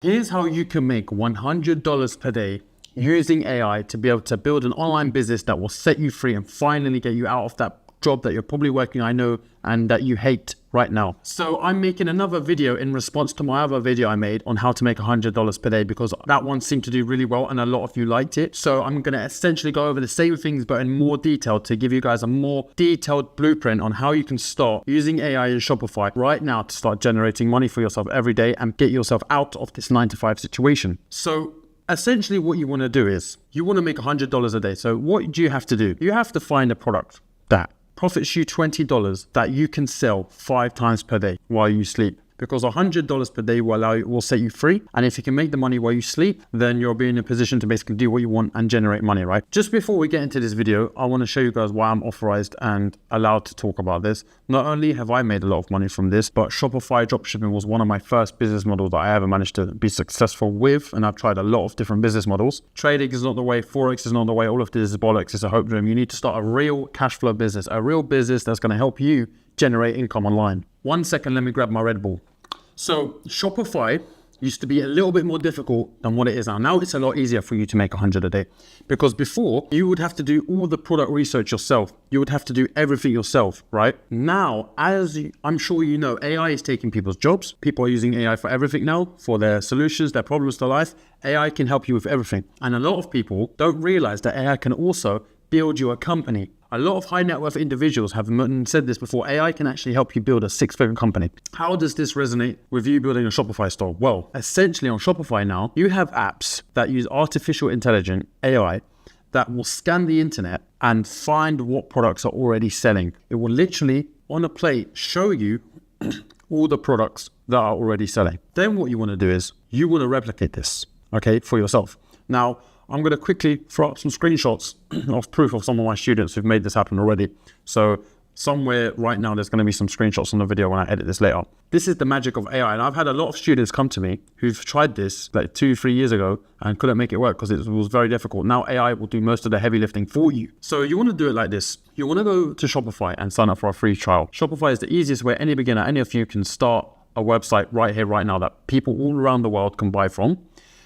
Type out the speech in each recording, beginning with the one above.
Here's how you can make $100 per day using AI to be able to build an online business that will set you free and finally get you out of that job that you're probably working, I know, and that you hate right now. So I'm making another video in response to my other video I made on how to make $100 per day because that one seemed to do really well and a lot of you liked it. So I'm going to essentially go over the same things but in more detail to give you guys a more detailed blueprint on how you can start using AI in Shopify right now to start generating money for yourself every day and get yourself out of this 9-to-5 situation. So essentially what you want to do is you want to make $100 a day. So what do you have to do? You have to find a product that profits you $20 that you can sell 5 times per day while you sleep. Because $100 per day will set you free. And if you can make the money while you sleep, then you'll be in a position to basically do what you want and generate money, right? Just before we get into this video, I want to show you guys why I'm authorized and allowed to talk about this. Not only have I made a lot of money from this, but Shopify dropshipping was one of my first business models that I ever managed to be successful with. And I've tried a lot of different business models. Trading is not the way, Forex is not the way, all of this is bollocks, it's a hope dream. You need to start a real cash flow business, a real business that's going to help you generate income online. 1 second, let me grab my Red Bull. So Shopify used to be a little bit more difficult than what it is now. Now it's a lot easier for you to make 100 a day because before you would have to do all the product research yourself. You would have to do everything yourself, right? Now, I'm sure you know, AI is taking people's jobs. People are using AI for everything now, for their solutions, their problems to life. AI can help you with everything. And a lot of people don't realize that AI can also build you a company. A lot of high net worth individuals have said this before. AI can actually help you build a 6-figure company. How does this resonate with you building a Shopify store? Well, essentially on Shopify now, you have apps that use artificial intelligence, AI, that will scan the internet and find what products are already selling. It will literally, on a plate, show you all the products that are already selling. Then what you want to do is you want to replicate this, okay, for yourself. Now, I'm going to quickly throw up some screenshots of proof of some of my students who've made this happen already. So somewhere right now, there's going to be some screenshots on the video when I edit this later. This is the magic of AI. And I've had a lot of students come to me who've tried this like 2-3 years ago and couldn't make it work because it was very difficult. Now AI will do most of the heavy lifting for you. So you want to do it like this. You want to go to Shopify and sign up for a free trial. Shopify is the easiest way any beginner, any of you can start a website right here, right now that people all around the world can buy from.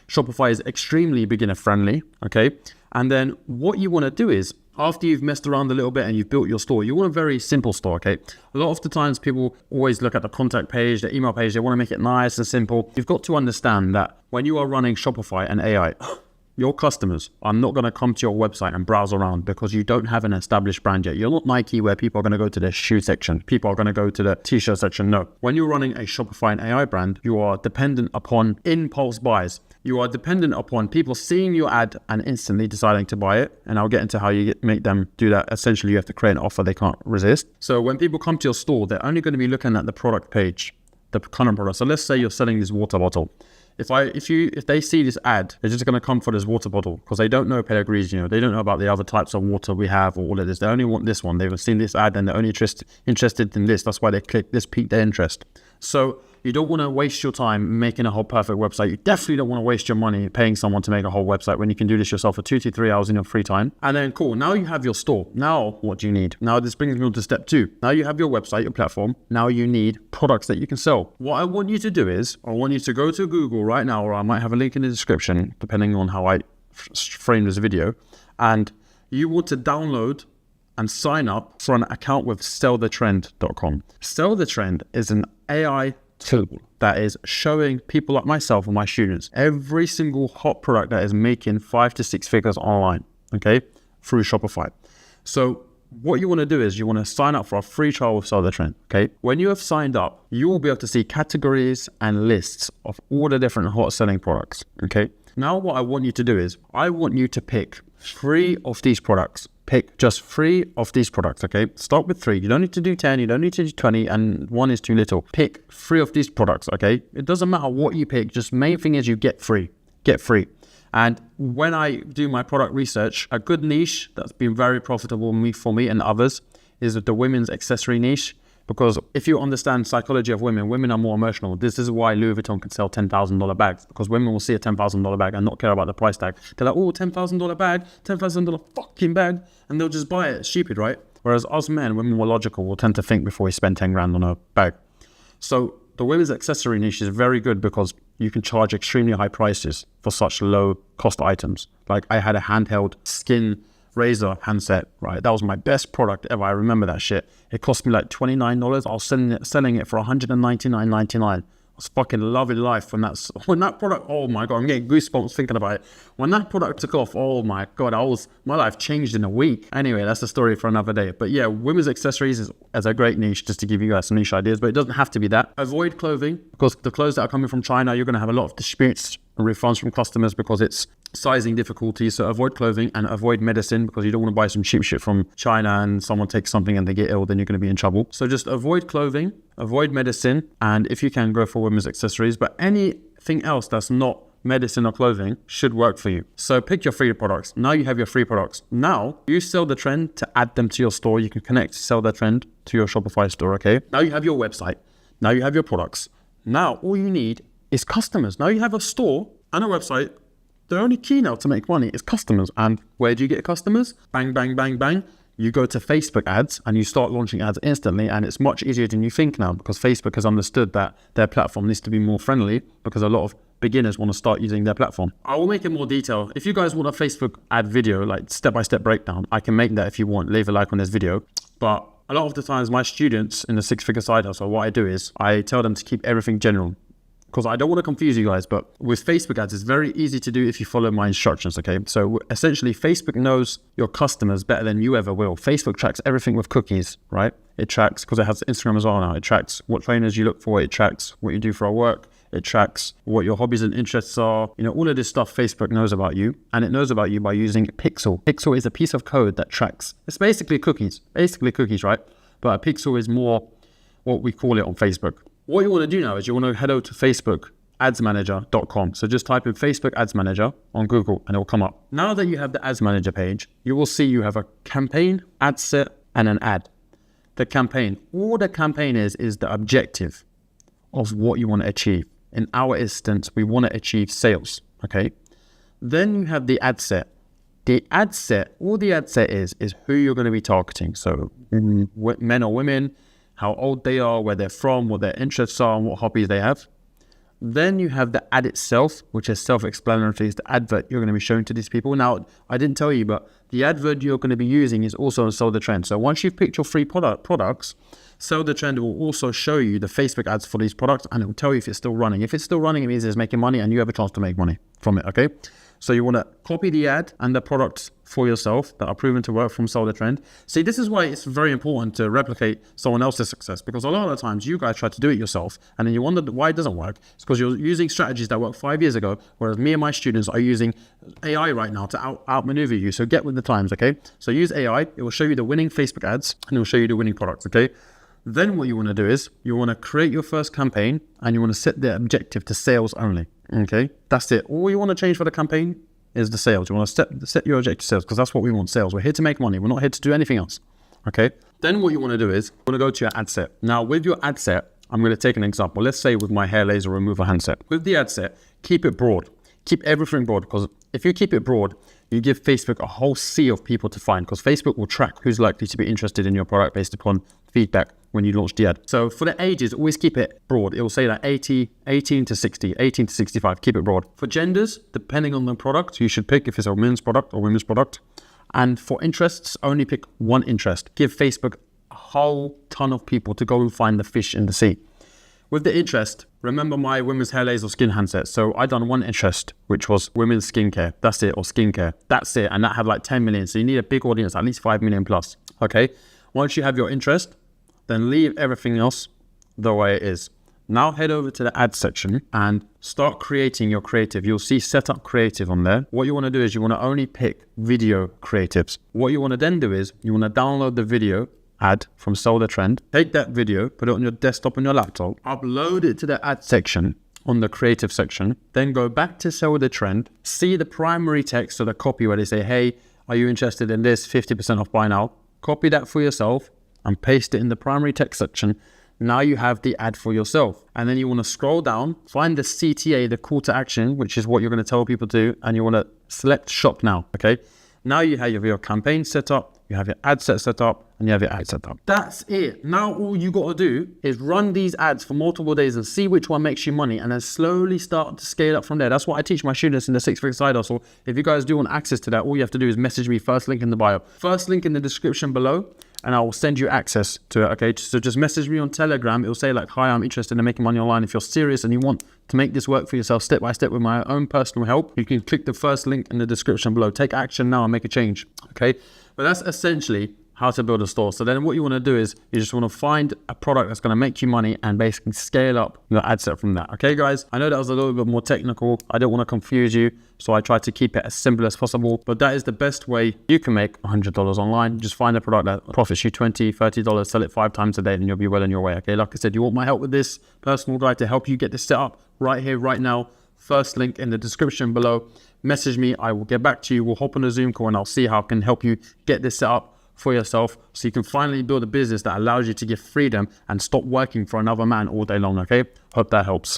Shopify is extremely beginner friendly, okay? And then what you want to do is, after you've messed around a little bit and you've built your store, you want a very simple store, okay? A lot of the times people always look at the contact page, the email page, they want to make it nice and simple. You've got to understand that when you are running Shopify and AI, your customers are not going to come to your website and browse around because you don't have an established brand yet. You're not Nike where people are going to go to the shoe section. People are going to go to the t-shirt section. No. When you're running a Shopify and AI brand, you are dependent upon impulse buys. You are dependent upon people seeing your ad and instantly deciding to buy it. And I'll get into how you make them do that. Essentially, you have to create an offer they can't resist. So when people come to your store, they're only going to be looking at the product page, the current product. So let's say you're selling this water bottle. If they see this ad, they're just going to come for this water bottle because they don't know pedigrees, you know, they don't know about the other types of water we have or all of this. They only want this one. They've seen this ad and they're only interested in this. That's why they click this, piqued their interest. So you don't want to waste your time making a whole perfect website. You definitely don't want to waste your money paying someone to make a whole website when you can do this yourself for 2 to 3 hours in your free time. And then cool, now you have your store. Now what do you need? Now this brings me on to step 2. Now you have your website, your platform. Now you need products that you can sell. What I want you to do is, I want you to go to Google right now, or I might have a link in the description, depending on how I frame this video. And you want to download and sign up for an account with sellthetrend.com. Sell the Trend is an AI tool that is showing people like myself and my students every single hot product that is making 5 to 6 figures online, okay, through Shopify. So what you want to do is you want to sign up for a free trial with Sell the Trend, okay? When you have signed up, you will be able to see categories and lists of all the different hot selling products, okay? Now what I want you to do is I want you to pick 3 of these products. Pick just 3 of these products, okay? Start with 3. You don't need to do 10, you don't need to do 20, and 1 is too little. Pick 3 of these products, okay? It doesn't matter what you pick, just main thing is you get free. Get free. And when I do my product research, a good niche that's been very profitable for me and others is the women's accessory niche. Because if you understand psychology of women, women are more emotional. This is why Louis Vuitton can sell $10,000 bags, because women will see a $10,000 bag and not care about the price tag. They're like, oh, $10,000 bag, $10,000 fucking bag, and they'll just buy it. It's stupid, right? Whereas us men, we're more logical. We'll tend to think before we spend 10 grand on a bag. So the women's accessory niche is very good because you can charge extremely high prices for such low cost items. Like I had a handheld skin razor handset, right? That was my best product ever. I remember that shit. It cost me like $29. I was selling it for $199.99. I was fucking loving life when that product, oh my God, I'm getting goosebumps thinking about it. When that product took off, oh my God, my life changed in a week. Anyway, that's a story for another day. But yeah, women's accessories is a great niche, just to give you guys some niche ideas, but it doesn't have to be that. Avoid clothing, because the clothes that are coming from China, you're going to have a lot of disputes and refunds from customers because it's sizing difficulties. So avoid clothing and avoid medicine, because you don't want to buy some cheap shit from China and someone takes something and they get ill, then you're going to be in trouble. So just avoid clothing, avoid medicine, and if you can, go for women's accessories. But anything else that's not medicine or clothing should work for you. So pick your free products. Now you have your free products. Now you Sell the Trend to add them to your store. You can connect Sell the Trend to your Shopify store, okay? Now you have your website. Now you have your products. Now all you need is customers. Now you have a store and a website. The only key now to make money is customers. And where do you get customers? Bang, bang, bang, bang. You go to Facebook ads and you start launching ads instantly. And it's much easier than you think now, because Facebook has understood that their platform needs to be more friendly, because a lot of beginners want to start using their platform. I will make it more detailed. If you guys want a Facebook ad video, like step-by-step breakdown, I can make that if you want. Leave a like on this video. But a lot of the times my students in the six-figure side hustle, what I do is I tell them to keep everything general, because I don't want to confuse you guys, but with Facebook ads, it's very easy to do if you follow my instructions, okay? So essentially, Facebook knows your customers better than you ever will. Facebook tracks everything with cookies, right? It tracks, because it has Instagram as well now, it tracks what trainers you look for, it tracks what you do for work, it tracks what your hobbies and interests are. You know, all of this stuff Facebook knows about you, and it knows about you by using Pixel. Pixel is a piece of code that tracks, it's basically cookies, right? But a pixel is more what we call it on Facebook. What you want to do now is you want to head over to facebookadsmanager.com. So just type in Facebook Ads Manager on Google and it will come up. Now that you have the Ads Manager page, you will see you have a campaign, ad set, and an ad. The campaign, all the campaign is the objective of what you want to achieve. In our instance, we want to achieve sales, okay? Then you have the ad set. The ad set, all the ad set is who you're going to be targeting. So men or women, how old they are, where they're from, what their interests are, and what hobbies they have. Then you have the ad itself, which is self-explanatory. It's the advert you're going to be showing to these people. Now, I didn't tell you, but the advert you're going to be using is also on Sell the Trend. So once you've picked your free products, Sell the Trend will also show you the Facebook ads for these products, and it will tell you if it's still running. If it's still running, it means it's making money and you have a chance to make money from it, okay? So you want to copy the ad and the products for yourself that are proven to work from Sell the Trend. See, this is why it's very important to replicate someone else's success, because a lot of the times you guys try to do it yourself and then you wonder why it doesn't work. It's because you're using strategies that worked 5 years ago, whereas me and my students are using AI right now to outmaneuver you. So get with the times, okay? So use AI, it will show you the winning Facebook ads and it will show you the winning products, okay? Then what you want to do is you want to create your first campaign and you want to set the objective to sales only. Okay, that's it. All you want to change for the campaign is the sales. You want to set your objective to sales, because that's what we want, sales. We're here to make money. We're not here to do anything else. Okay, then what you want to do is you want to go to your ad set. Now with your ad set, I'm going to take an example. Let's say with my hair laser removal handset. With the ad set, keep it broad. Keep everything broad, because if you keep it broad, you give Facebook a whole sea of people to find, because Facebook will track who's likely to be interested in your product based upon feedback when you launch the ad. So for the ages, always keep it broad. It will say that 18 to 60, 18 to 65, keep it broad. For genders, depending on the product, you should pick if it's a men's product or women's product. And for interests, only pick one interest. Give Facebook a whole ton of people to go and find the fish in the sea. With the interest, remember my women's hair laser skin handset. So I done one interest, which was women's skincare. That's it, or skincare. That's it. And that had like 10 million. So you need a big audience, at least 5 million plus. Okay. Once you have your interest, then leave everything else the way it is. Now head over to the ad section and start creating your creative. You'll see setup creative on there. What you want to do is you want to only pick video creatives. What you want to then do is you want to download the video ad from Sell the Trend. Take that video, put it on your desktop on your laptop, upload it to the ad section on the creative section, then go back to Sell the Trend, see the primary text or the copy where they say, hey, are you interested in this? 50% off buy now. Copy that for yourself and paste it in the primary text section. Now you have the ad for yourself. And then you want to scroll down, find the CTA, the call to action, which is what you're going to tell people to do. And you want to select shop now. Okay. Now you have your campaign set up, you have your ad set up, and you have your ad set up. That's it. Now all you got to do is run these ads for multiple days and see which one makes you money, and then slowly start to scale up from there. That's what I teach my students in the 6-Figure Side Hustle. If you guys do want access to that, all you have to do is message me, first link in the bio, first link in the description below, and I will send you access to it, okay? So just message me on Telegram. It'll say like, hi, I'm interested in making money online. If you're serious and you want to make this work for yourself step by step with my own personal help, you can click the first link in the description below. Take action now and make a change, okay? But that's essentially how to build a store. So then what you want to do is you just want to find a product that's going to make you money and basically scale up your ad set from that. Okay, guys, I know that was a little bit more technical. I don't want to confuse you, so I try to keep it as simple as possible, but that is the best way you can make $100 online. Just find a product that profits you $20, $30, sell it 5 times a day, and you'll be well on your way. Okay, like I said, you want my help with this personal guide to help you get this set up right here, right now. First link in the description below. Message me, I will get back to you. We'll hop on a Zoom call and I'll see how I can help you get this set up for yourself so you can finally build a business that allows you to give freedom and stop working for another man all day long, okay? Hope that helps.